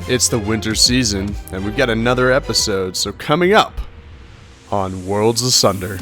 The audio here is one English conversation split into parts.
It's the winter season, and we've got another episode, so coming up on Worlds Asunder.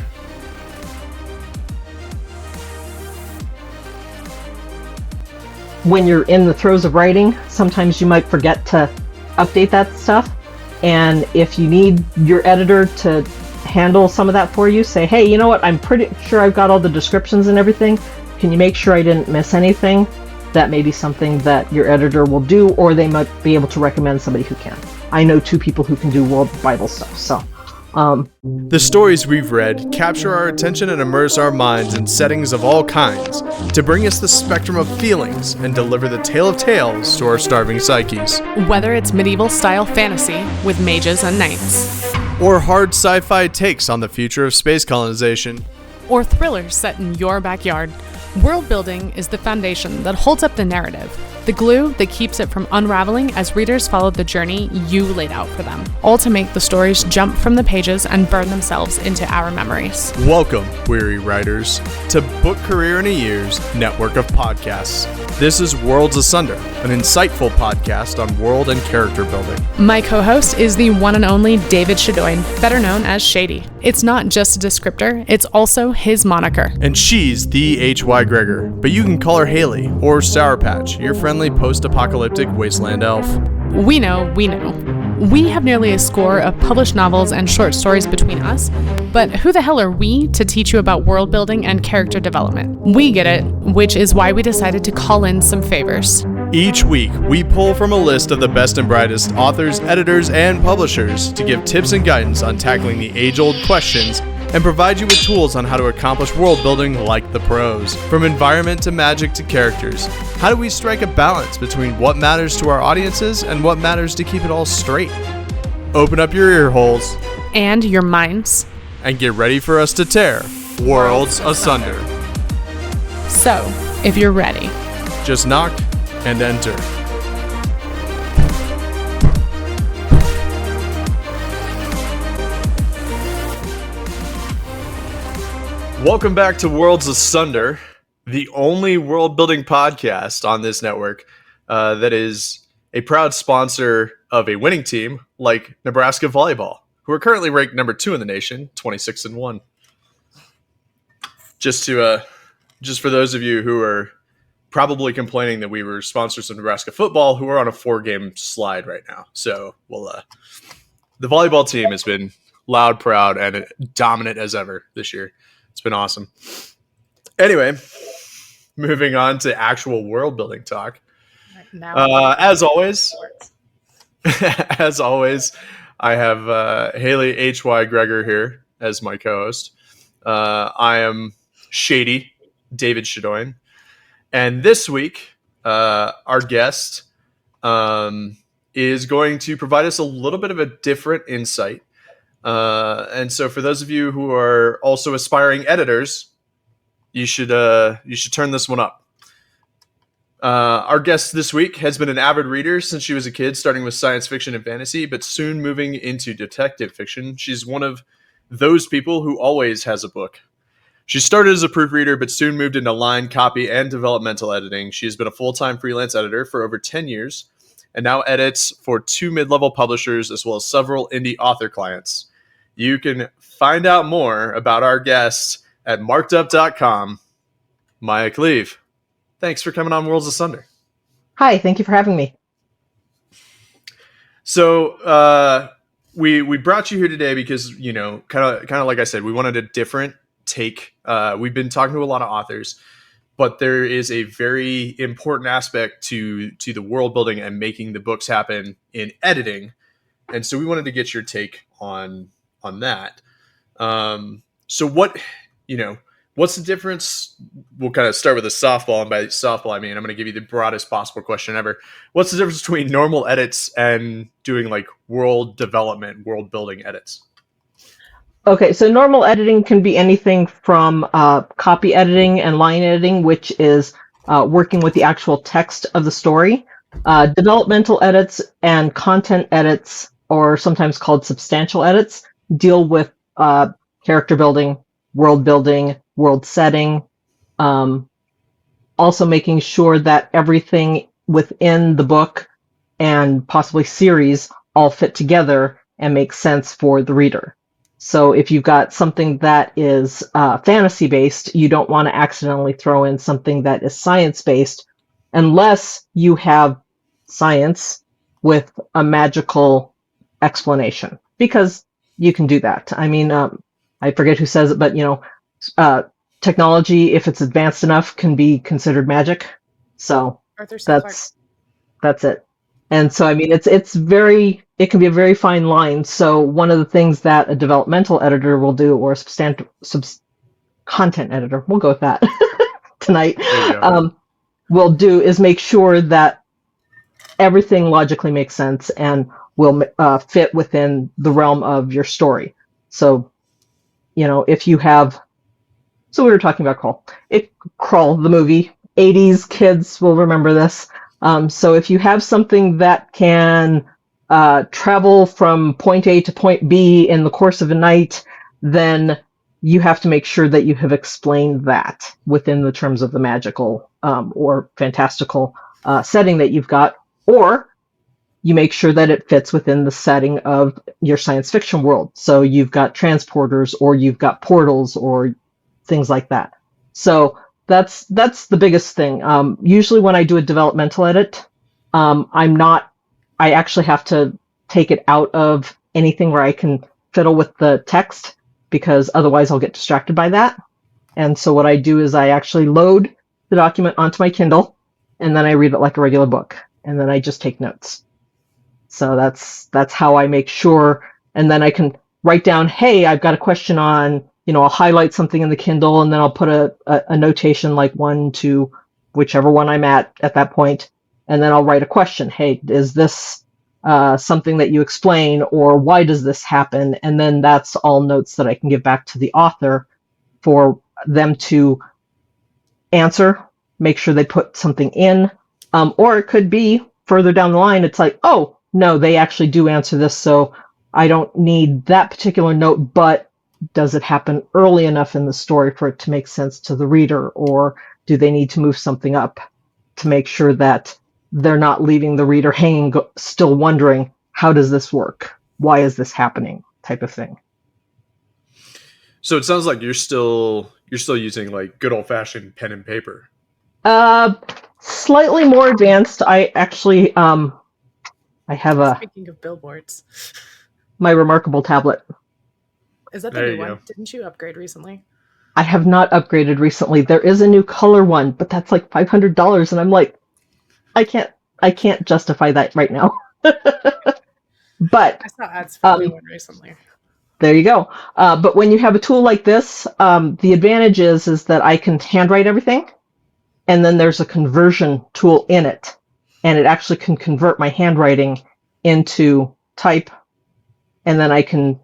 When you're in the throes of writing, sometimes you might forget to update that stuff, and if you need your editor to handle some of that for you, say, hey, you know what, I'm pretty sure I've got all the descriptions and everything. Can you make sure I didn't miss anything? That may be something that your editor will do, or they might be able to recommend somebody who can. I know two people who can do World Bible stuff, so. The stories we've read capture our attention and immerse our minds in settings of all kinds to bring us the spectrum of feelings and deliver the tale of tales to our starving psyches. Whether it's medieval-style fantasy with mages and knights, or hard sci-fi takes on the future of space colonization, or thrillers set in your backyard, world building is the foundation that holds up the narrative, the glue that keeps it from unraveling as readers follow the journey you laid out for them, all to make the stories jump from the pages and burn themselves into our memories. Welcome, weary writers, to Book Career in a Year's network of podcasts. This is Worlds Asunder, an insightful podcast on world and character building. My co-host is the one and only David Shadoin, better known as Shady. It's not just a descriptor, it's also his moniker. And she's the H.Y. Gregor, but you can call her Haley or Sour Patch, your friendly post-apocalyptic wasteland elf. We know. We have nearly a score of published novels and short stories between us, but who the hell are we to teach you about world building and character development? We get it, which is why we decided to call in some favors. Each week, we pull from a list of the best and brightest authors, editors, and publishers to give tips and guidance on tackling the age-old questions and provide you with tools on how to accomplish world building like the pros. From environment to magic to characters, how do we strike a balance between what matters to our audiences and what matters to keep it all straight? Open up your ear holes and your minds and get ready for us to tear Worlds Asunder. So, if you're ready, just knock and enter. Welcome back to Worlds Asunder, the only world-building podcast on this network that is a proud sponsor of a winning team like Nebraska Volleyball, who are currently ranked number 2 in the nation, 26-1. Just for those of you who are probably complaining that we were sponsors of Nebraska football, who are on a 4-game slide right now. So, the volleyball team has been loud, proud, and dominant as ever this year. It's been awesome. Anyway, moving on to actual world building talk. As always, I have Haley H.Y. Gregor here as my co-host. I am Shady, David Shadoin. And this week, our guest is going to provide us a little bit of a different insight. And so for those of you who are also aspiring editors, you should turn this one up. Our guest this week has been an avid reader since she was a kid, starting with science fiction and fantasy, but soon moving into detective fiction. She's one of those people who always has a book. She started as a proofreader, but soon moved into line, copy, and developmental editing. She has been a full-time freelance editor for over 10 years and now edits for 2 mid-level publishers as well as several indie author clients. You can find out more about our guest at markedup.com. Mia Kleve, thanks for coming on Worlds Asunder. Hi, thank you for having me. So we brought you here today because, kind of like I said, we wanted a different take. We've been talking to a lot of authors, but there is a very important aspect to the world building and making the books happen in editing. And so we wanted to get your take on that. So what's the difference? We'll kind of start with a softball. And by softball, I mean, I'm going to give you the broadest possible question ever. What's the difference between normal edits and doing like world development, world building edits? Okay, so normal editing can be anything from copy editing and line editing, which is working with the actual text of the story. Developmental edits and content edits, or sometimes called substantial edits, deal with character building, world setting, also making sure that everything within the book and possibly series all fit together and make sense for the reader. So if you've got something that is fantasy based, you don't want to accidentally throw in something that is science based unless you have science with a magical explanation, because you can do that. I mean, I forget who says it, but technology, if it's advanced enough, can be considered magic. So Arthur C. that's it. And so, I mean, it can be a very fine line. So one of the things that a developmental editor will do, or a content editor, we'll go with that tonight, will do is make sure that everything logically makes sense and will fit within the realm of your story. So, if you have, so we were talking about Crawl, the movie, 80s kids will remember this. So if you have something that can travel from point A to point B in the course of a night, then you have to make sure that you have explained that within the terms of the magical or fantastical setting that you've got, or you make sure that it fits within the setting of your science fiction world. So you've got transporters, or you've got portals, or things like that. So that's the biggest thing. Usually when I do a developmental edit, I actually have to take it out of anything where I can fiddle with the text, because otherwise I'll get distracted by that. And so what I do is I actually load the document onto my Kindle, and then I read it like a regular book, and then I just take notes. So that's how I make sure, and then I can write down, hey, I've got a question on, I'll highlight something in the Kindle, and then I'll put a notation like 1 to whichever one I'm at that point, and then I'll write a question. Hey, is this something that you explain, or why does this happen? And then that's all notes that I can give back to the author for them to answer, make sure they put something in, or it could be further down the line, it's like, oh, no, they actually do answer this, so I don't need that particular note, but does it happen early enough in the story for it to make sense to the reader, or do they need to move something up to make sure that they're not leaving the reader hanging, still wondering, how does this work? Why is this happening? Type of thing. So it sounds like you're still using like good old fashioned pen and paper. Slightly more advanced. I actually I have Speaking of billboards, my remarkable tablet. Is that the new one? Didn't you upgrade recently? I have not upgraded recently. There is a new color one, but that's like $500, and I'm like, I can't justify that right now. But I saw ads for the new one recently. There you go. But when you have a tool like this, the advantage is that I can handwrite everything, and then there's a conversion tool in it, and it actually can convert my handwriting into type, and then I can,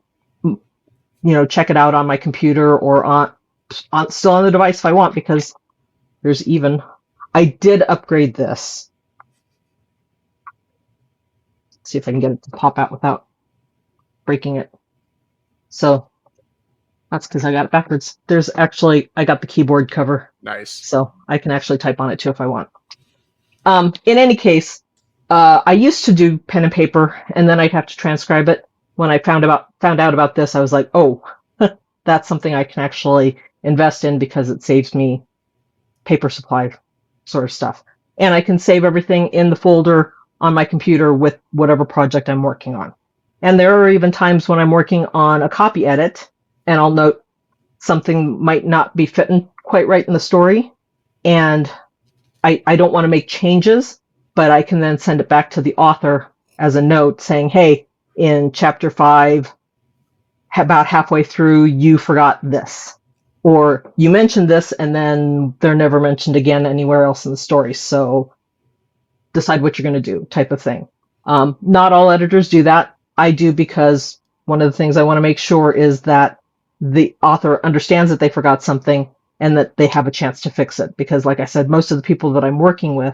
check it out on my computer or on still on the device if I want, because I did upgrade this. Let's see if I can get it to pop out without breaking it. So that's because I got it backwards. I got the keyboard cover. Nice. So I can actually type on it too if I want. In any case, I used to do pen and paper, and then I'd have to transcribe it. When I found out about this, I was like, oh, that's something I can actually invest in, because it saves me paper supply sort of stuff. And I can save everything in the folder on my computer with whatever project I'm working on. And there are even times when I'm working on a copy edit, and I'll note something might not be fitting quite right in the story, and I don't want to make changes, but I can then send it back to the author as a note saying, hey, in chapter 5, about halfway through, you forgot this, or you mentioned this and then they're never mentioned again anywhere else in the story, so decide what you're going to do, type of thing. Not all editors do that. I do, because one of the things I want to make sure is that the author understands that they forgot something and that they have a chance to fix it. Because like I said, most of the people that I'm working with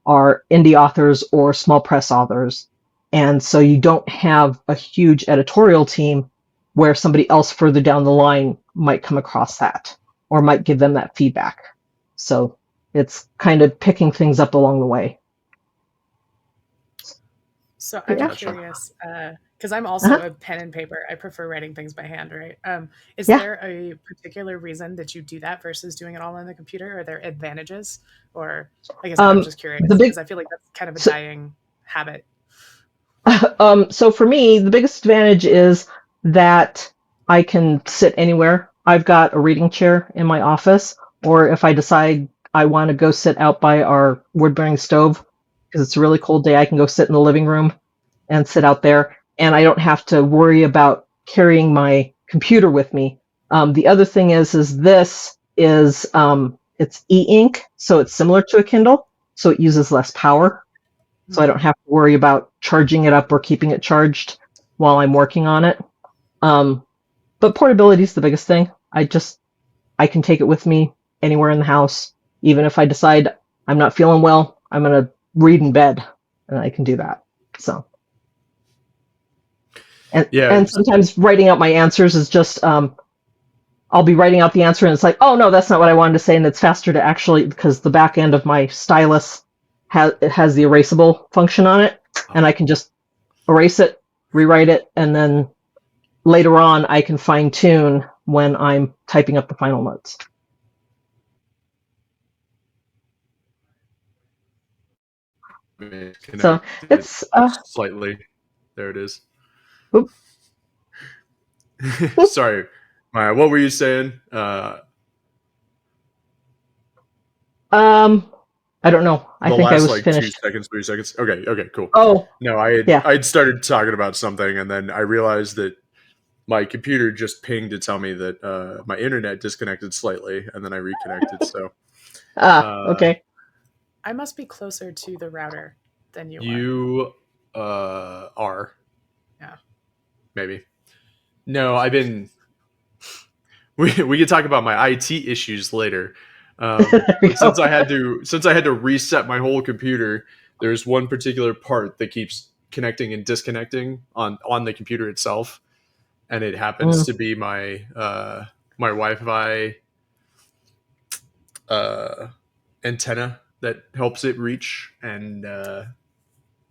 are indie authors or small press authors. And so you don't have a huge editorial team where somebody else further down the line might come across that or might give them that feedback. So it's kind of picking things up along the way. So I'm Yeah. curious, because I'm also a pen and paper. I prefer writing things by hand, right? Is Yeah. there a particular reason that you do that versus doing it all on the computer? Are there advantages? Or I guess I'm just curious The big because I feel like that's kind of a so, dying habit. so for me, the biggest advantage is that I can sit anywhere. I've got a reading chair in my office, or if I decide I want to go sit out by our wood-burning stove because it's a really cold day, I can go sit in the living room and sit out there, and I don't have to worry about carrying my computer with me. The other thing is this is it's e-ink, so it's similar to a Kindle, so it uses less power. So I don't have to worry about charging it up or keeping it charged while I'm working on it. But portability is the biggest thing. I can take it with me anywhere in the house, even if I decide I'm not feeling well, I'm gonna read in bed, and I can do that. So. And sometimes writing out my answers is just I'll be writing out the answer and it's like, oh no, that's not what I wanted to say, and it's faster to actually, because the back end of my stylus has the erasable function on it, and I can just erase it, rewrite it, and then later on I can fine tune when I'm typing up the final notes. So it's slightly. There it is. Oop. Sorry, Maya. What were you saying? I don't know. I think I was finished. 2 seconds, 3 seconds. Okay, cool. Oh, no, I'd started talking about something, and then I realized that my computer just pinged to tell me that my internet disconnected slightly, and then I reconnected. So, okay. I must be closer to the router than you are. You are. Yeah. Maybe. No, I've been. We could talk about my IT issues later. Since I had to reset my whole computer, there's one particular part that keeps connecting and disconnecting on the computer itself, and it happens to be my my Wi-Fi antenna that helps it reach, and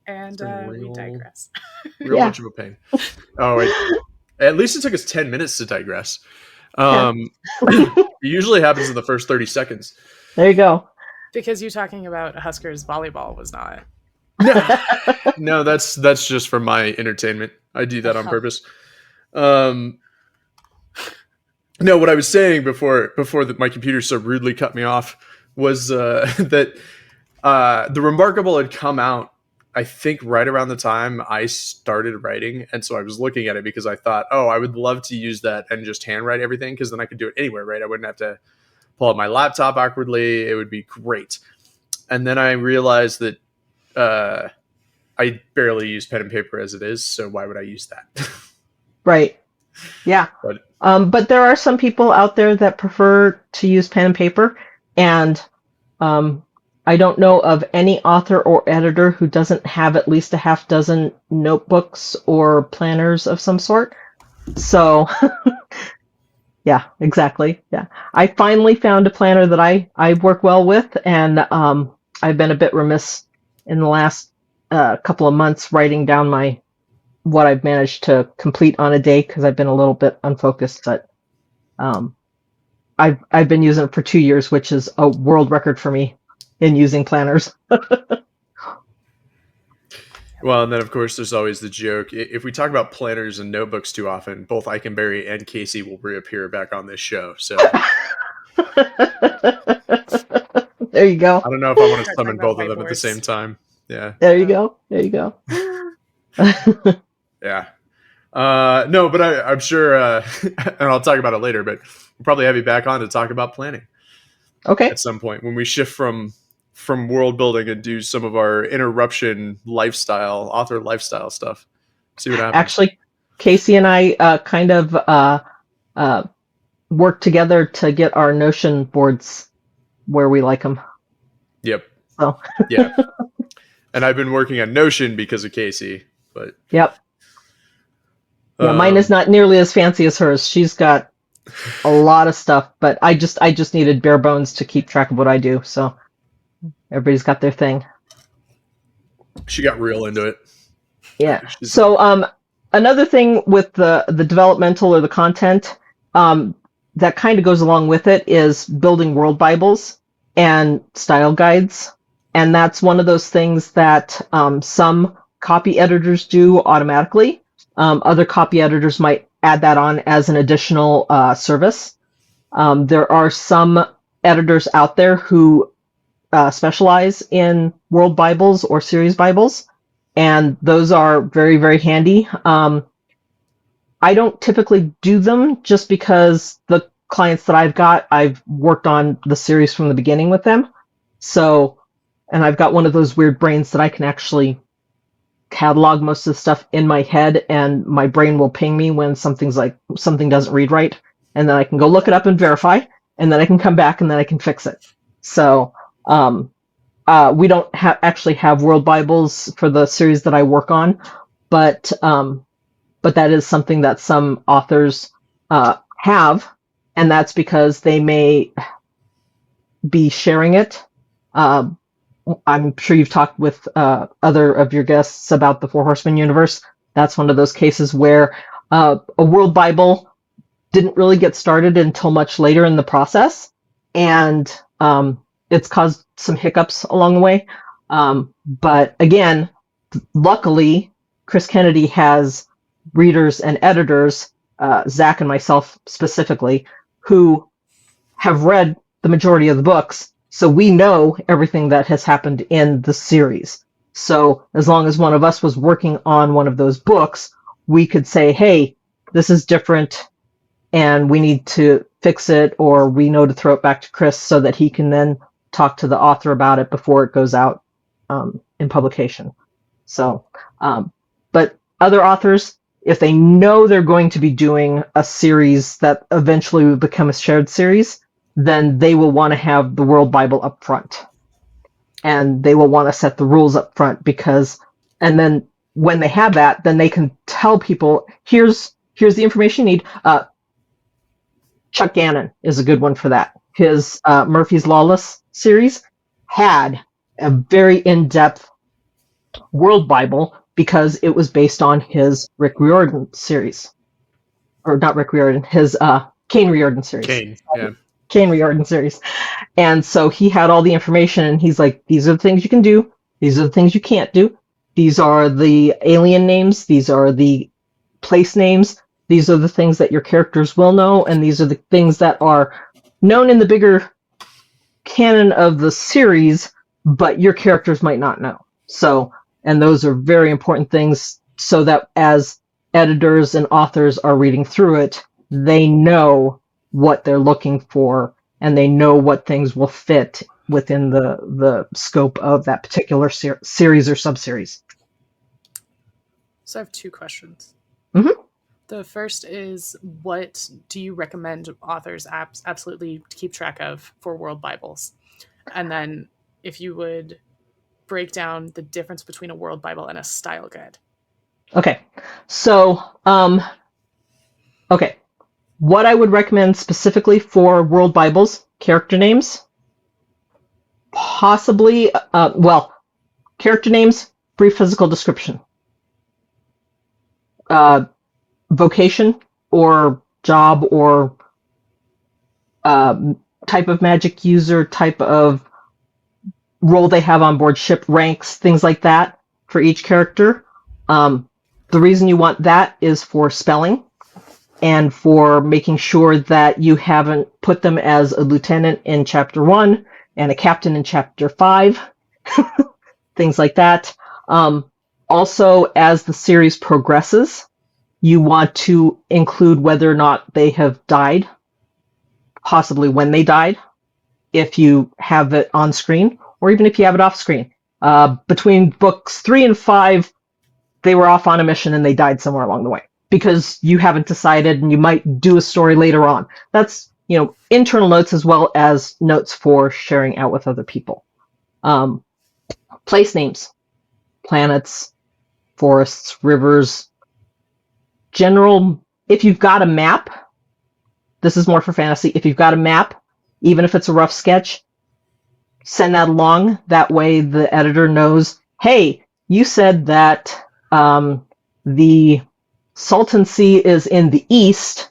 we digress. Real much of a pain. Oh, at least it took us 10 minutes to digress. It usually happens in the first 30 seconds. There you go. Because you talking about Huskers volleyball was not. No, that's just for my entertainment. I do that on purpose. No, what I was saying before my computer so rudely cut me off was that The Remarkable had come out, I think, right around the time I started writing. And so I was looking at it because I thought, oh, I would love to use that and just handwrite everything, because then I could do it anywhere, right? I wouldn't have to pull up my laptop awkwardly. It would be great. And then I realized that I barely use pen and paper as it is, so why would I use that? Right. Yeah. But there are some people out there that prefer to use pen and paper, and I don't know of any author or editor who doesn't have at least a half dozen notebooks or planners of some sort. So, yeah, exactly. Yeah. I finally found a planner that I work well with, and I've been a bit remiss in the last couple of months writing down what I've managed to complete on a day, because I've been a little bit unfocused, but I've been using it for 2 years, which is a world record for me in using planners. Well, and then of course there's always the joke. If we talk about planners and notebooks too often, both Eikenberry and Casey will reappear back on this show. So there you go. I don't know if I want to summon both of them at the same time. Yeah. There you go. There you go. Yeah. No, but I'm sure, and I'll talk about it later, but we'll probably have you back on to talk about planning. Okay. At some point when we shift from world building and do some of our interruption author lifestyle stuff. See what happens. Actually, Casey and I kind of work together to get our Notion boards where we like them. Yep. So. Yeah. And I've been working on Notion because of Casey, but. Yep. Yeah, mine is not nearly as fancy as hers. She's got a lot of stuff, but I just needed bare bones to keep track of what I do. So everybody's got their thing. She got real into it. Yeah. So another thing with the developmental or the content that kind of goes along with it is building world Bibles and style guides. And that's one of those things that some copy editors do automatically. Other copy editors might add that on as an additional service. There are some editors out there who specialize in world Bibles or series Bibles, and those are very, very handy. I don't typically do them just because the clients that I've worked on the series from the beginning with them. So, and I've got one of those weird brains that I can actually catalog most of the stuff in my head, and my brain will ping me when something doesn't read right, and then I can go look it up and verify, and then I can come back and then I can fix it. So we don't actually have world Bibles for the series that I work on, but that is something that some authors have, and that's because they may be sharing it. I'm sure you've talked with other of your guests about the Four Horsemen universe. That's one of those cases where a world Bible didn't really get started until much later in the process, and it's caused some hiccups along the way. But again, luckily, Chris Kennedy has readers and editors, Zach and myself specifically, who have read the majority of the books, so we know everything that has happened in the series. So as long as one of us was working on one of those books, we could say, hey, this is different and we need to fix it, or we know to throw it back to Chris so that he can then talk to the author about it before it goes out in publication. So, but other authors, if they know they're going to be doing a series that eventually will become a shared series, then they will want to have the World Bible up front. And they will want to set the rules up front and then when they have that, then they can tell people, here's the information you need. Chuck Gannon is a good one for that. His Murphy's Lawless series had a very in-depth World Bible because it was based on his Rick Riordan series. Or not Rick Riordan, his Kane Riordan series. Kane Riordan series. And so he had all the information, and he's like, these are the things you can do, these are the things you can't do, these are the alien names, these are the place names, these are the things that your characters will know, and these are the things that are known in the bigger canon of the series, but your characters might not know. So, and those are very important things so that as editors and authors are reading through it, they know what they're looking for, and they know what things will fit within the scope of that particular series or subseries. So I have two questions. Mm-hmm. The first is, what do you recommend authors absolutely keep track of for World Bibles? And then if you would break down the difference between a World Bible and a style guide. Okay. So, okay. What I would recommend specifically for World Bibles, character names, possibly, character names, brief physical description. Vocation or job or type of magic user, type of role they have on board ship, ranks, things like that for each character. The reason you want that is for spelling and for making sure that you haven't put them as a lieutenant in chapter 1 and a captain in chapter 5, things like that. Also, as the series progresses, you want to include whether or not they have died, possibly when they died, if you have it on screen, or even if you have it off screen. Between books 3 and 5, they were off on a mission and they died somewhere along the way because you haven't decided, and you might do a story later on. That's, internal notes as well as notes for sharing out with other people. Place names, planets, forests, rivers, general. If you've got a map, this is more for fantasy. If you've got a map, even if it's a rough sketch, send that along. That way the editor knows, hey, you said that The Salton Sea is in the east,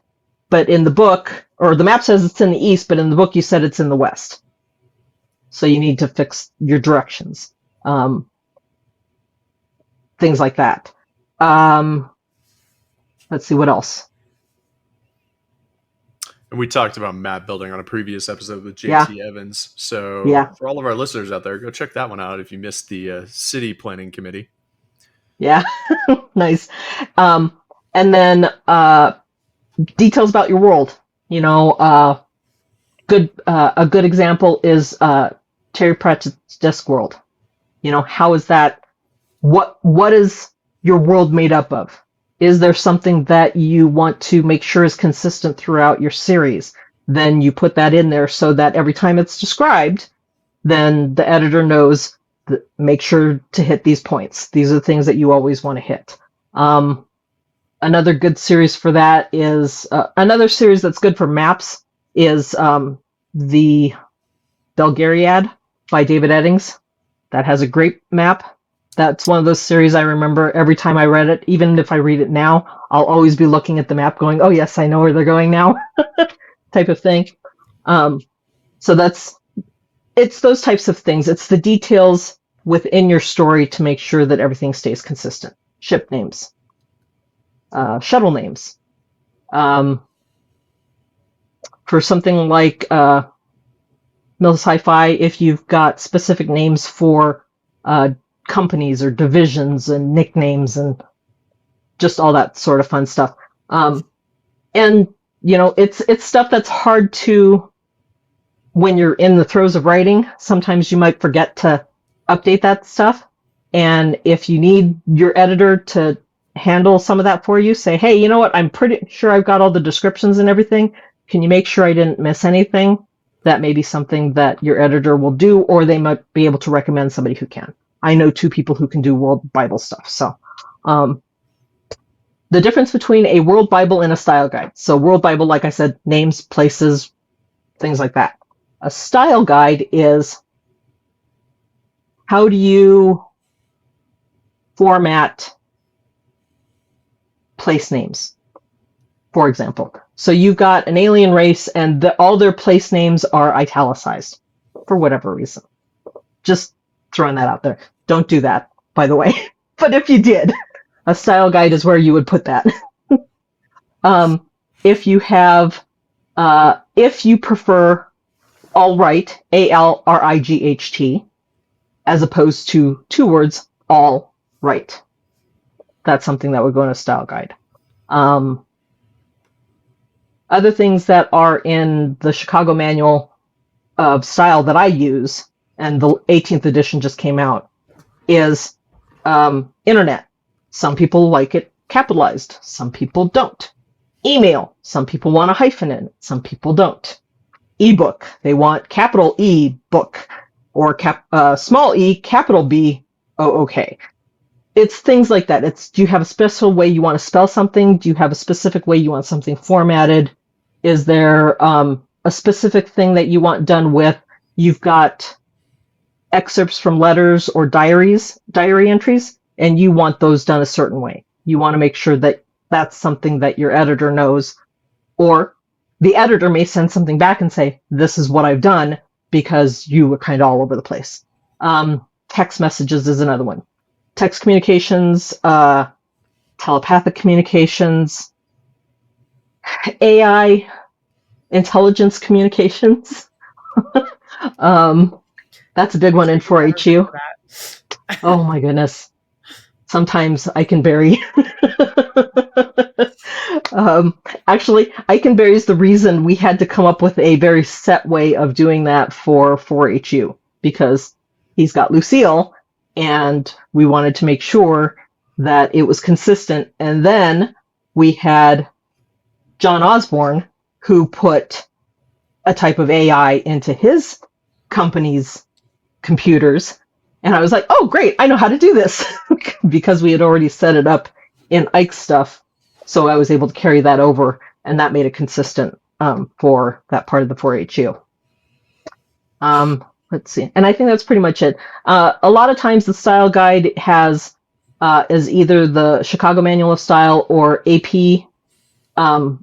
but in the book, or the map says it's in the east, but in the book you said it's in the west. So you need to fix your directions. Things like that. Let's see, what else? And we talked about map building on a previous episode with JT Evans. So for all of our listeners out there, go check that one out if you missed the city planning committee. Yeah, nice. And then details about your world. You know, a good example is Terry Pratchett's Discworld. You know, how is that? What is your world made up of? Is there something that you want to make sure is consistent throughout your series? Then you put that in there so that every time it's described, then the editor knows that make sure to hit these points. These are the things that you always want to hit. Another good series for that is another series that's good for maps is the Belgariad by David Eddings. That has a great map. That's one of those series I remember every time I read it. Even if I read it now, I'll always be looking at the map going, oh yes, I know where they're going now, type of thing. So it's those types of things. It's the details within your story to make sure that everything stays consistent. Ship names, shuttle names. For something like Mill Sci-Fi, if you've got specific names for companies or divisions and nicknames and just all that sort of fun stuff. And you know, it's stuff that's hard to, when you're in the throes of writing, sometimes you might forget to update that stuff. And if you need your editor to handle some of that for you, say, hey, you know what? I'm pretty sure I've got all the descriptions and everything. Can you make sure I didn't miss anything? That may be something that your editor will do, or they might be able to recommend somebody who can. I know 2 people who can do World Bible stuff. So the difference between a World Bible and a style guide. So World Bible, like I said, names, places, things like that. A style guide is how do you format place names, for example. So you've got an alien race and all their place names are italicized for whatever reason. Just throwing that out there. Don't do that, by the way. But if you did, a style guide is where you would put that. If you prefer Alright, Alright, as opposed to 2 words, all right. That's something that would go in a style guide. Other things that are in the Chicago Manual of Style that I use, and the 18th edition just came out, is internet. Some people like it capitalized. Some people don't. Email. Some people want a hyphen in it. Some people don't. Ebook. They want capital E book or small e, capital B, okay. It's things like that. Do you have a special way you want to spell something? Do you have a specific way you want something formatted? Is there a specific thing that you want done with? You've got excerpts from letters or diary entries, and you want those done a certain way. You want to make sure that that's something that your editor knows, or the editor may send something back and say, this is what I've done because you were kind of all over the place. Text messages is another one. Text communications, telepathic communications, AI, intelligence communications. That's a big one in 4HU. Oh my goodness. Sometimes I can bury. Actually, Iconberry is the reason we had to come up with a very set way of doing that for 4HU, because he's got Lucille, and we wanted to make sure that it was consistent. And then we had John Osborne, who put a type of AI into his company's computers. And I was like, oh, great, I know how to do this, because we had already set it up in Ike's stuff. So I was able to carry that over, and that made it consistent for that part of the 4HU. Let's see. And I think that's pretty much it. A lot of times the style guide has is either the Chicago Manual of Style or AP not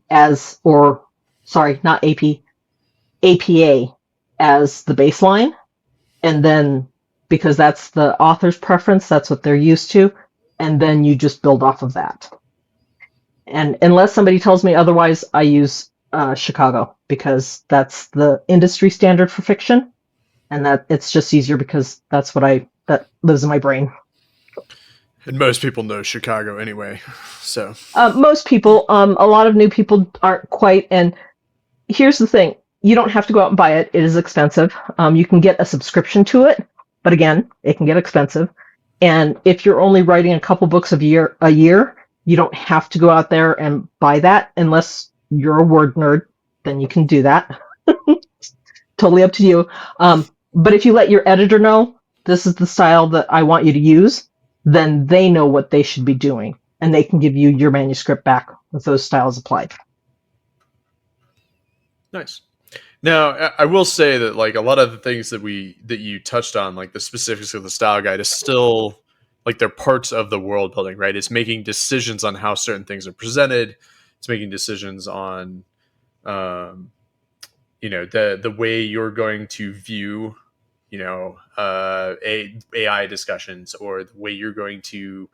AP, APA as the baseline. And then, because that's the author's preference, that's what they're used to. And then you just build off of that. And unless somebody tells me otherwise, I use Chicago because that's the industry standard for fiction. And that it's just easier because that's what that lives in my brain. And most people know Chicago anyway, so. Most people, a lot of new people aren't quite, and here's the thing. You don't have to go out and buy it. It is expensive. You can get a subscription to it, but again, it can get expensive. And if you're only writing a couple books a year, you don't have to go out there and buy that unless you're a word nerd. Then you can do that. Totally up to you. But if you let your editor know, this is the style that I want you to use, then they know what they should be doing, and they can give you your manuscript back with those styles applied. Nice. Now, I will say that like a lot of the things that you touched on, like the specifics of the style guide, is still like they're parts of the world building, right? It's making decisions on how certain things are presented. It's making decisions on, the way you're going to view, AI discussions, or the way you're going to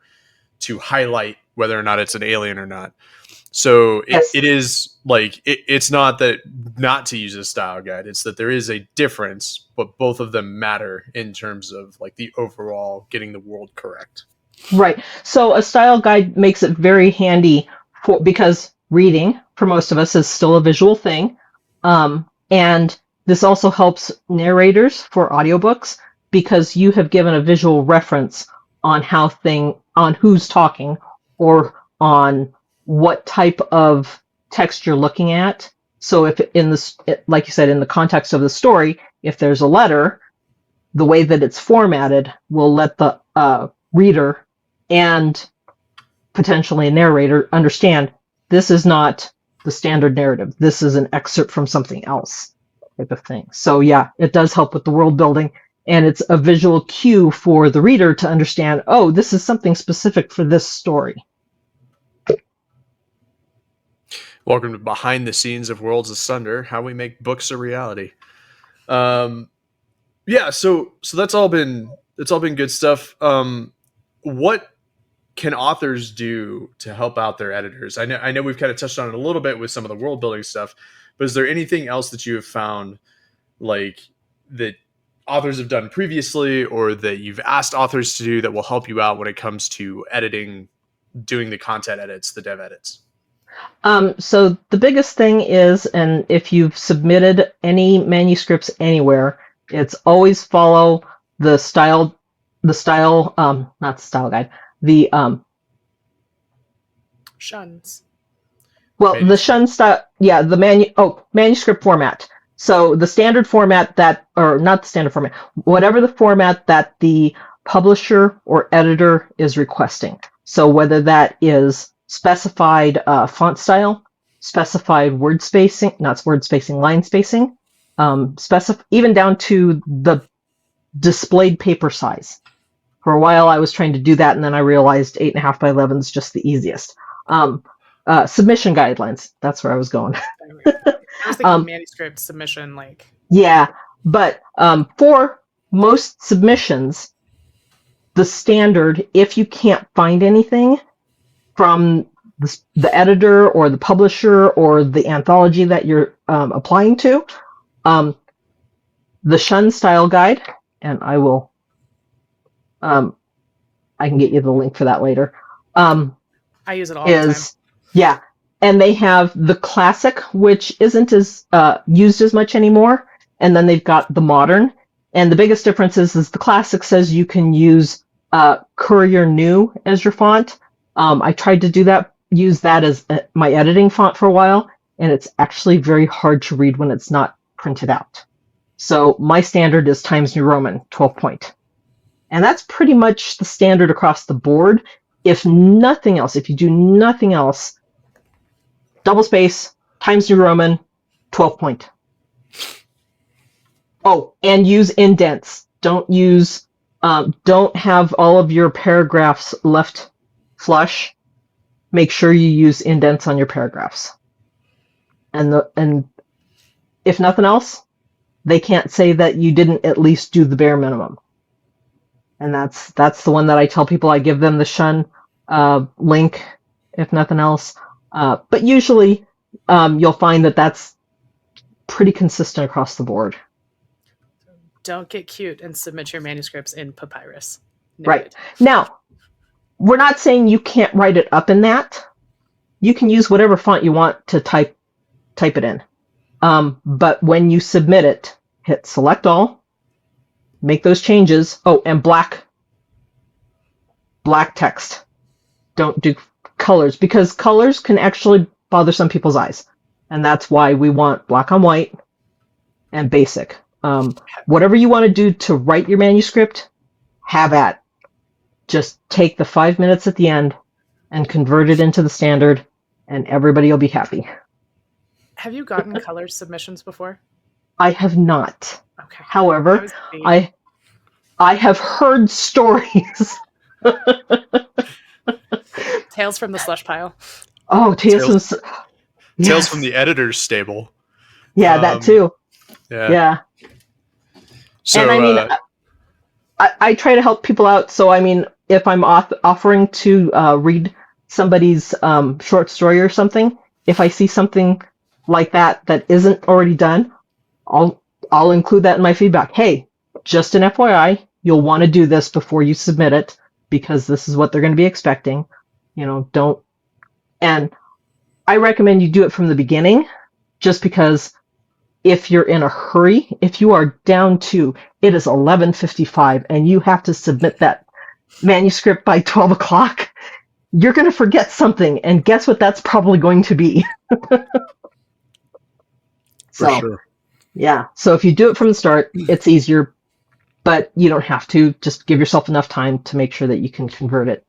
highlight whether or not it's an alien or not. So it is like, it's not that not to use a style guide. It's that there is a difference, but both of them matter in terms of like the overall getting the world correct. Right. So a style guide makes it very handy because reading for most of us is still a visual thing. And this also helps narrators for audiobooks because you have given a visual reference on on who's talking or on what type of text you're looking at. So if like you said, in the context of the story, if there's a letter, the way that it's formatted will let the reader and potentially a narrator understand this is not the standard narrative. This is an excerpt from something else type of thing. So yeah, it does help with the world building, and it's a visual cue for the reader to understand, oh, this is something specific for this story. Welcome to Behind the Scenes of Worlds Asunder, how we make books a reality. So that's all been good stuff. What can authors do to help out their editors? I know we've kind of touched on it a little bit with some of the world building stuff, but is there anything else that you have found like that authors have done previously or that you've asked authors to do that will help you out when it comes to editing, doing the content edits, the dev edits? So the biggest thing is, and if you've submitted any manuscripts anywhere, it's always follow the style, not the style guide, the Shuns. Well, manuscript. The Shun style, yeah, manuscript format. So the standard format or not the standard format, whatever the format that the publisher or editor is requesting. So whether that is specified font style, specified word spacing, line spacing, even down to the displayed paper size. For a while, I was trying to do that, and then I realized 8.5 by 11 is just the easiest. Submission guidelines. That's where I was going. I was thinking manuscript submission, Yeah, but for most submissions, the standard, if you can't find anything from the editor or the publisher or the anthology that you're applying to, the Shun style guide, and I will, I can get you the link for that later. I use it all the time. Yeah, and they have the classic, which isn't as used as much anymore, and then they've got the modern. And the biggest difference is the classic says you can use Courier New as your font. I tried to use that as my editing font for a while, and it's actually very hard to read when it's not printed out. So my standard is Times New Roman 12 point. And that's pretty much the standard across the board. If nothing else, if you do nothing else, double space, Times New Roman, 12 point. Oh, and use indents. Don't use Don't have all of your paragraphs left flush. Make sure you use indents on your paragraphs. And if nothing else, they can't say that you didn't at least do the bare minimum. And that's the one that I tell people. I give them the Shun link, if nothing else. But usually, you'll find that that's pretty consistent across the board. Don't get cute and submit your manuscripts in papyrus. Noted. Right. Now, we're not saying you can't write it up in that. You can use whatever font you want to type it in. But when you submit it, hit select all, make those changes. Oh, and black text. Don't do colors, because colors can actually bother some people's eyes. And that's why we want black on white and basic. Whatever you want to do to write your manuscript, have at. Just take the 5 minutes at the end and convert it into the standard, and everybody will be happy. Have you gotten color submissions before? I have not. Okay. However, I have heard stories. Tales from the slush pile. Oh, Tales from the editor's stable. Yeah, that too. Yeah. So, and I mean, I try to help people out. So, I mean, if I'm offering to read somebody's short story or something, if I see something like that isn't already done, I'll include that in my feedback. Hey, just an FYI, you'll want to do this before you submit it, because this is what they're going to be expecting. Don't. And I recommend you do it from the beginning, just because if you're in a hurry, if you are down to, it is 11:55 and you have to submit that manuscript by 12 o'clock, you're going to forget something. And guess what that's probably going to be? For sure. Yeah. So if you do it from the start, it's easier, but you don't have to. Just give yourself enough time to make sure that you can convert it.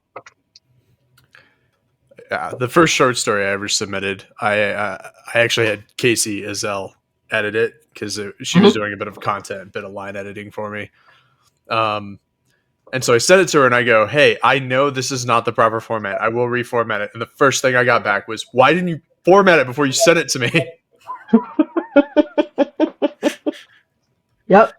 Yeah, the first short story I ever submitted, I actually had Casey Azell edit it, because she was doing a bit of content, a bit of line editing for me. And so I sent it to her and I go, hey, I know this is not the proper format. I will reformat it. And the first thing I got back was, why didn't you format it before you sent it to me? Yep.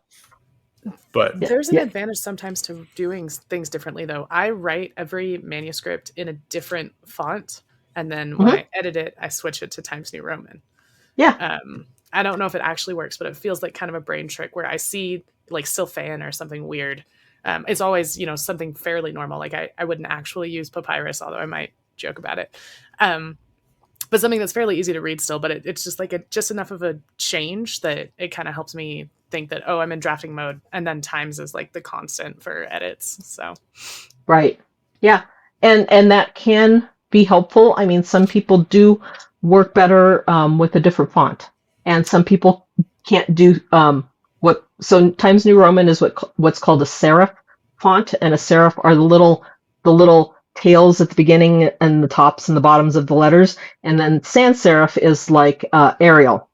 But there's an advantage sometimes to doing things differently, though. I write every manuscript in a different font, and then when I edit it, I switch it to Times New Roman. Yeah. I don't know if it actually works, but it feels like kind of a brain trick where I see like Sylphan or something weird. It's always, something fairly normal. Like I wouldn't actually use papyrus, although I might joke about it. But something that's fairly easy to read still, but it's just like just enough of a change that it kind of helps me think that, oh, I'm in drafting mode. And then times is like the constant for edits. So. Right. Yeah. And that can be helpful. I mean, some people do work better with a different font, and some people can't do so Times New Roman is what's called a serif font, and a serif are the little tails at the beginning and the tops and the bottoms of the letters. And then sans serif is like Arial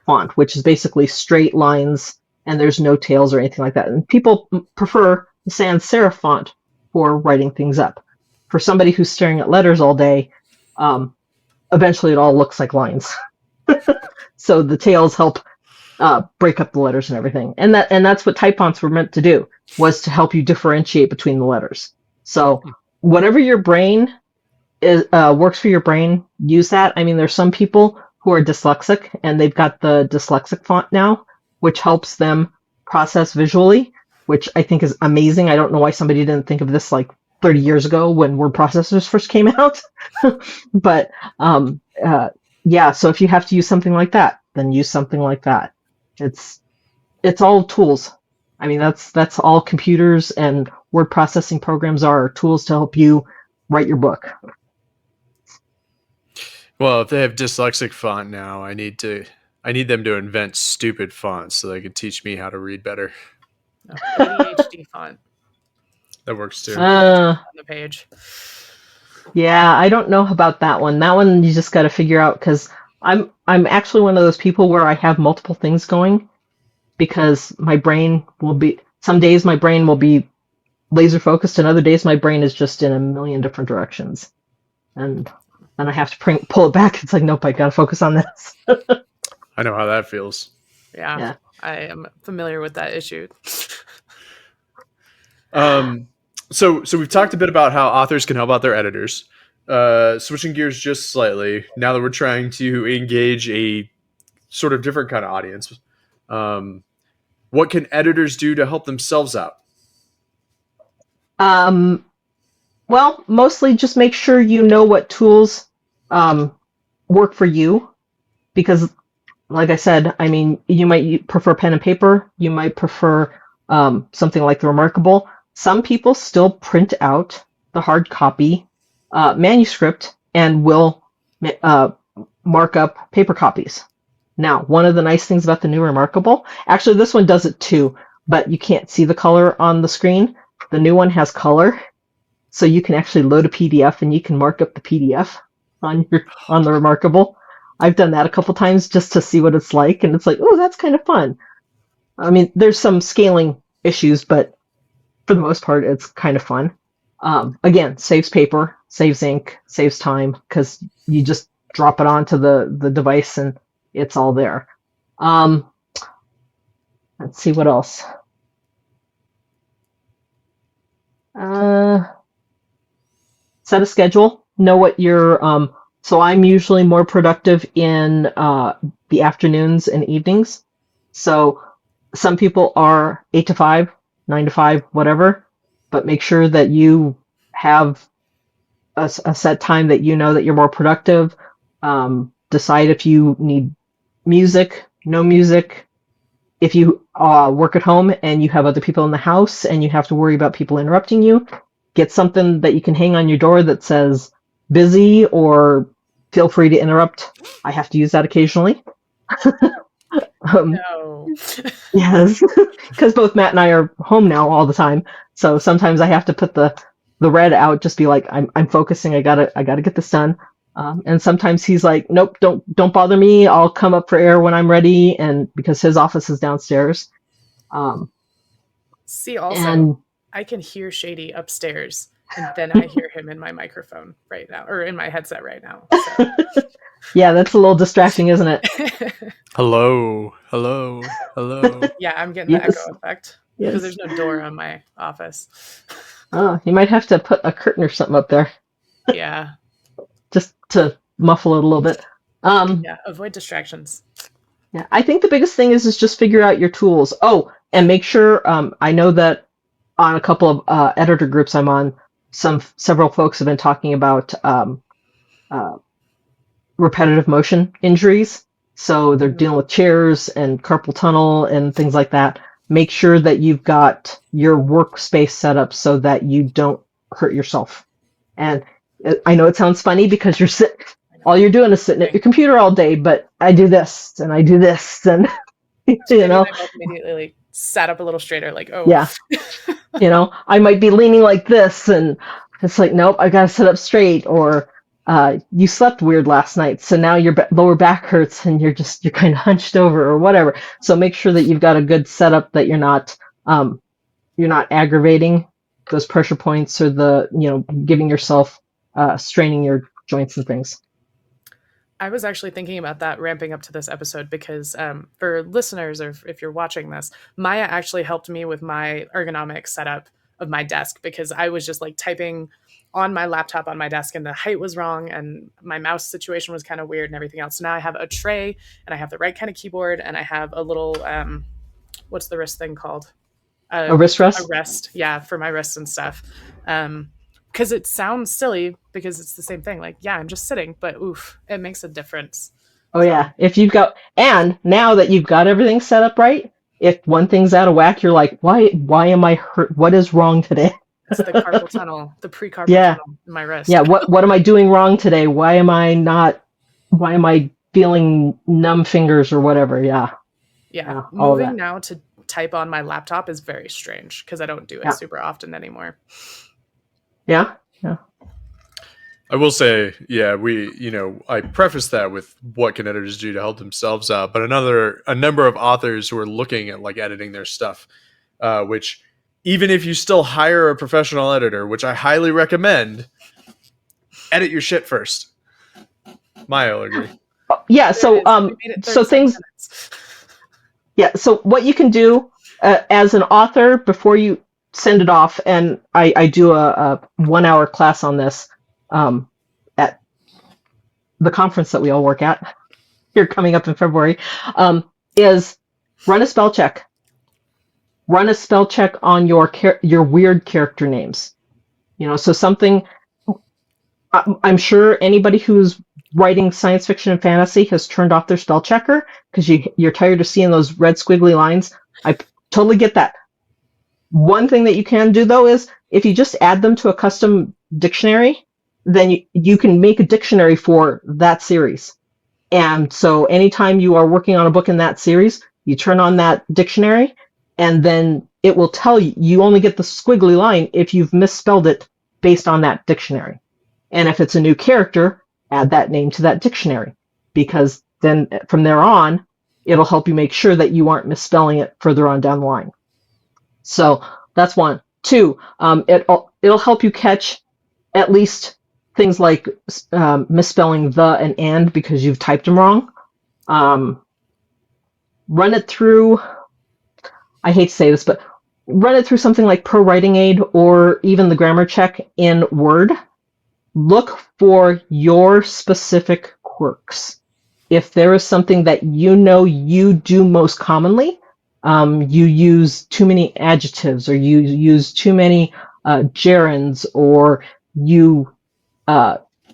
font, which is basically straight lines and there's no tails or anything like that. And people prefer the sans serif font for writing things up. For somebody who's staring at letters all day, eventually it all looks like lines. So the tails help break up the letters and everything. And that's what type fonts were meant to do, was to help you differentiate between the letters. So whatever your brain is works for your brain, use that. I mean, there's some people who are dyslexic and they've got the dyslexic font now, which helps them process visually, which I think is amazing. I don't know why somebody didn't think of this like 30 years ago when word processors first came out. But yeah, so if you have to use something like that, then use something like that. It's all tools. I mean, that's all computers and word processing programs are tools to help you write your book. Well, if they have dyslexic font now, I need them to invent stupid fonts so they can teach me how to read better. ADHD font. That works too. On the page. Yeah, I don't know about that one. That one you just got to figure out, because I'm actually one of those people where I have multiple things going, because my brain will be, some days my brain will be laser focused, and other days my brain is just in a million different directions. And then I have to pull it back. It's like, nope, I got to focus on this. I know how that feels. Yeah, I am familiar with that issue. So we've talked a bit about how authors can help out their editors. Switching gears just slightly, now that we're trying to engage a sort of different kind of audience, what can editors do to help themselves out? Well, mostly just make sure you know what tools work for you, because, like I said, I mean, you might prefer pen and paper. You might prefer something like the Remarkable. Some people still print out the hard copy manuscript and will mark up paper copies. Now, one of the nice things about the new Remarkable, actually this one does it too, but you can't see the color on the screen. The new one has color, so you can actually load a PDF and you can mark up the PDF on the Remarkable. I've done that a couple times just to see what it's like, and it's like, oh, that's kind of fun. I mean, there's some scaling issues, but for the most part, it's kind of fun. Again, saves paper, saves ink, saves time, because you just drop it onto the device and it's all there. Let's see what else. Set a schedule. Know what your so I'm usually more productive in the afternoons and evenings. So some people are 8 to 5, 9 to 5, whatever, but make sure that you have a set time that you know that you're more productive. Decide if you need music, no music. If you work at home and you have other people in the house and you have to worry about people interrupting you, get something that you can hang on your door that says busy or feel free to interrupt. I have to use that occasionally. No. Yes, because both Matt and I are home now all the time. So sometimes I have to put the red out, just be like, I'm focusing. I gotta get this done. And sometimes he's like, nope, don't bother me. I'll come up for air when I'm ready. And because his office is downstairs. See, also, I can hear Shady upstairs, and then I hear him in my microphone right now, or in my headset right now. So. Yeah, that's a little distracting, isn't it? Hello. Yeah, I'm getting the echo effect because there's no door on my office. Oh, you might have to put a curtain or something up there. Yeah. Just to muffle it a little bit. Yeah, avoid distractions. Yeah, I think the biggest thing is just figure out your tools. Oh, and make sure, I know that on a couple of editor groups I'm on, several folks have been talking about repetitive motion injuries. So they're dealing with chairs and carpal tunnel and things like that. Make sure that you've got your workspace set up so that you don't hurt yourself. And I know it sounds funny because all you're doing is sitting at your computer all day, but I do this and I do this, and you know, I immediately sat up a little straighter, like, oh yeah. You know, I might be leaning like this, and it's like, nope, I gotta sit up straight. Or you slept weird last night, so now your lower back hurts and you're kind of hunched over or whatever. So make sure that you've got a good setup, that you're not aggravating those pressure points or giving yourself straining your joints and things. I was actually thinking about that ramping up to this episode because for listeners, or if you're watching this, Maya actually helped me with my ergonomic setup of my desk, because I was just like typing on my laptop on my desk and the height was wrong and my mouse situation was kind of weird and everything else. So now I have a tray and I have the right kind of keyboard and I have a little, what's the wrist thing called? A wrist rest? A rest, yeah, for my wrists and stuff. Because it sounds silly because it's the same thing. Like, yeah, I'm just sitting, but oof, it makes a difference. Oh, yeah. And now that you've got everything set up right, if one thing's out of whack, you're like, why am I hurt? What is wrong today? It's the carpal tunnel, the pre-carpal tunnel in my wrist. Yeah, what am I doing wrong today? Why am I feeling numb fingers or whatever? Yeah. Yeah. Moving now to type on my laptop is very strange because I don't do it super often anymore. Yeah. I will say, yeah, I preface that with what can editors do to help themselves out, but a number of authors who are looking at like editing their stuff, which even if you still hire a professional editor, which I highly recommend, edit your shit first. Maya will agree. Yeah. So We made it so 37 things. minutes. Yeah. So what you can do as an author before you send it off, and I do a 1 hour class on this at the conference that we all work at here coming up in February, is run a spell check. Run a spell check on your weird character names. So something. I'm sure anybody who's writing science fiction and fantasy has turned off their spell checker because you're tired of seeing those red squiggly lines. I totally get that. One thing that you can do, though, is if you just add them to a custom dictionary, then you can make a dictionary for that series. And so anytime you are working on a book in that series, you turn on that dictionary, and then it will tell you. You only get the squiggly line if you've misspelled it based on that dictionary. And if it's a new character, add that name to that dictionary, because then from there on, it'll help you make sure that you aren't misspelling it further on down the line. So that's one. Two, it'll help you catch at least things like misspelling the and because you've typed them wrong. Run it through, I hate to say this, but run it through something like Pro Writing Aid or even the grammar check in Word. Look for your specific quirks. If there is something that you do most commonly, you use too many adjectives, or you use too many gerunds, or you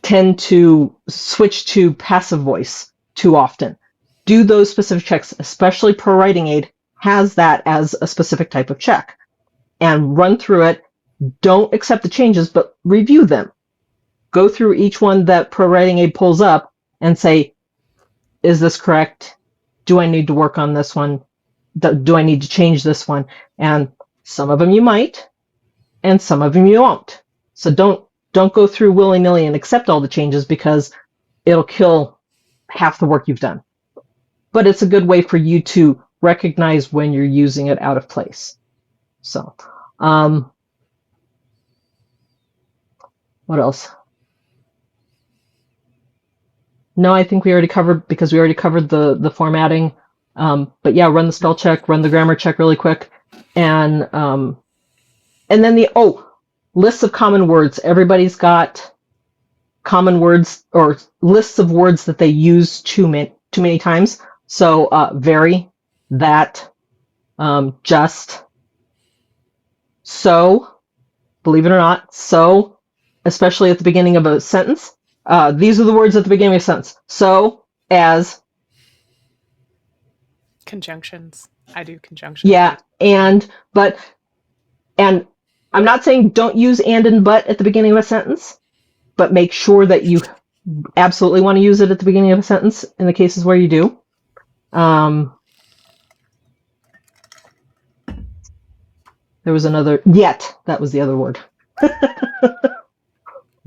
tend to switch to passive voice too often. Do those specific checks, especially Pro Writing Aid has that as a specific type of check. And run through it. Don't accept the changes, but review them. Go through each one that Pro Writing Aid pulls up and say, is this correct? Do I need to work on this one? Do I need to change this one? And some of them you might, and some of them you won't. So don't go through willy-nilly and accept all the changes, because it'll kill half the work you've done. But it's a good way for you to recognize when you're using it out of place. So, what else? No, I think we already covered, because we already covered the formatting. But yeah, run the spell check, run the grammar check really quick, and then lists of common words. Everybody's got common words or lists of words that they use too many times. So very, that, just, so, believe it or not, so, especially at the beginning of a sentence. These are the words at the beginning of a sentence. So, as. Conjunctions. I do conjunctions. Yeah, and I'm not saying don't use and but at the beginning of a sentence, but make sure that you absolutely want to use it at the beginning of a sentence in the cases where you do. There was another, yet. That was the other word.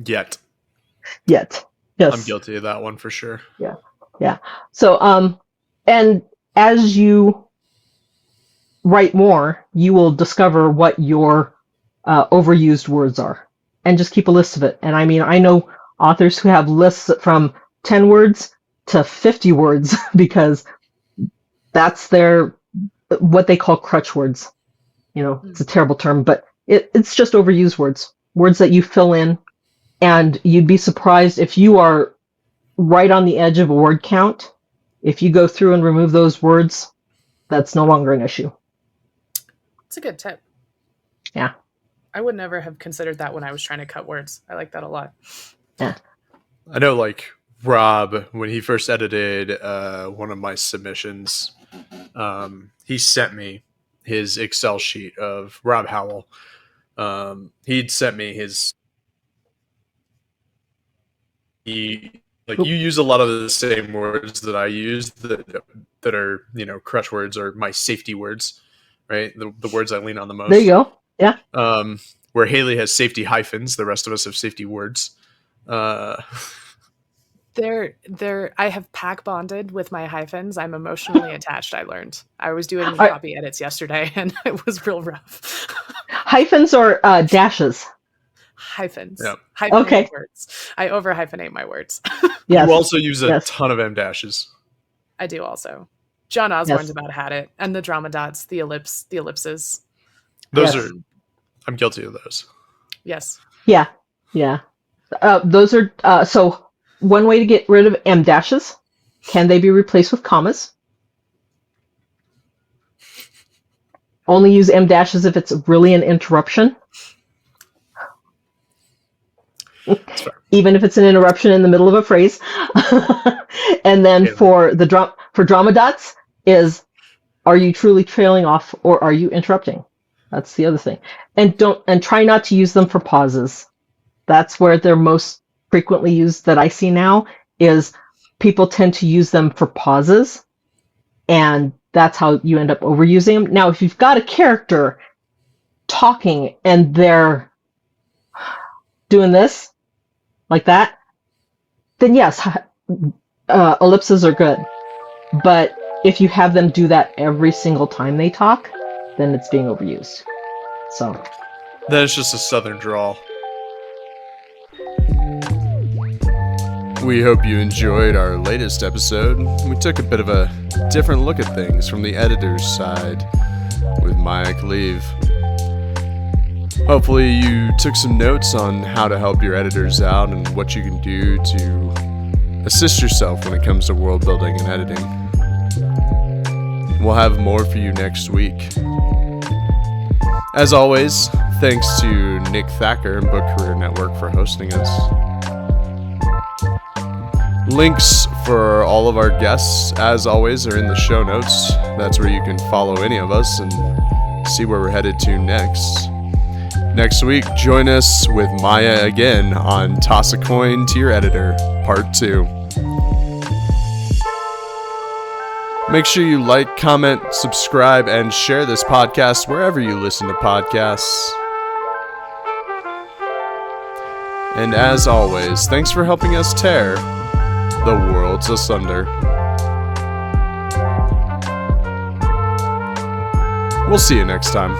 Yet. Yes. I'm guilty of that one for sure. Yeah. So, and as you write more, you will discover what your overused words are, and just keep a list of it. And I mean, I know authors who have lists from 10 words to 50 words because that's what they call crutch words. It's a terrible term, but it's just overused words that you fill in. And you'd be surprised if you are right on the edge of a word count. If you go through and remove those words, that's no longer an issue. It's a good tip. Yeah. I would never have considered that when I was trying to cut words. I like that a lot. Yeah. I know, like, Rob, when he first edited one of my submissions, he sent me his Excel sheet of Rob Howell. He'd sent me his. You use a lot of the same words that I use that are, crutch words or my safety words, right? The words I lean on the most. There you go. Yeah. Where Haley has safety hyphens, the rest of us have safety words. I have pack bonded with my hyphens. I'm emotionally attached, I learned. I was doing copy edits yesterday and it was real rough. Hyphens or dashes? Hyphens. Yep. Hyphenate Okay. words. I over hyphenate my words. Yes. You also use a Yes. ton of M dashes. I do also. John Osborne's Yes. about had it, and the drama dots, the ellipses. Those Yes. are, I'm guilty of those. Yes. Yeah. Those are so one way to get rid of M dashes. Can they be replaced with commas? Only use M dashes if it's really an interruption. That's fair. Even if it's an interruption in the middle of a phrase. And then Yeah. for drama dots is, are you truly trailing off or are you interrupting? That's the other thing. And try not to use them for pauses. That's where they're most frequently used that I see now, is people tend to use them for pauses, and that's how you end up overusing them. Now, if you've got a character talking and they're doing this, like that, then yes, ellipses are good. But if you have them do that every single time they talk, then it's being overused. So Then it's just a southern drawl. We hope you enjoyed our latest episode. We took a bit of a different look at things from the editor's side with Mia Kleve. Hopefully you took some notes on how to help your editors out and what you can do to assist yourself when it comes to world building and editing. We'll have more for you next week. As always, thanks to Nick Thacker and Book Career Network for hosting us. Links for all of our guests, as always, are in the show notes. That's where you can follow any of us and see where we're headed to next. Next week, join us with Mia again on Toss a Coin to Your Editor, Part 2. Make sure you like, comment, subscribe, and share this podcast wherever you listen to podcasts. And as always, thanks for helping us tear the world's asunder. We'll see you next time.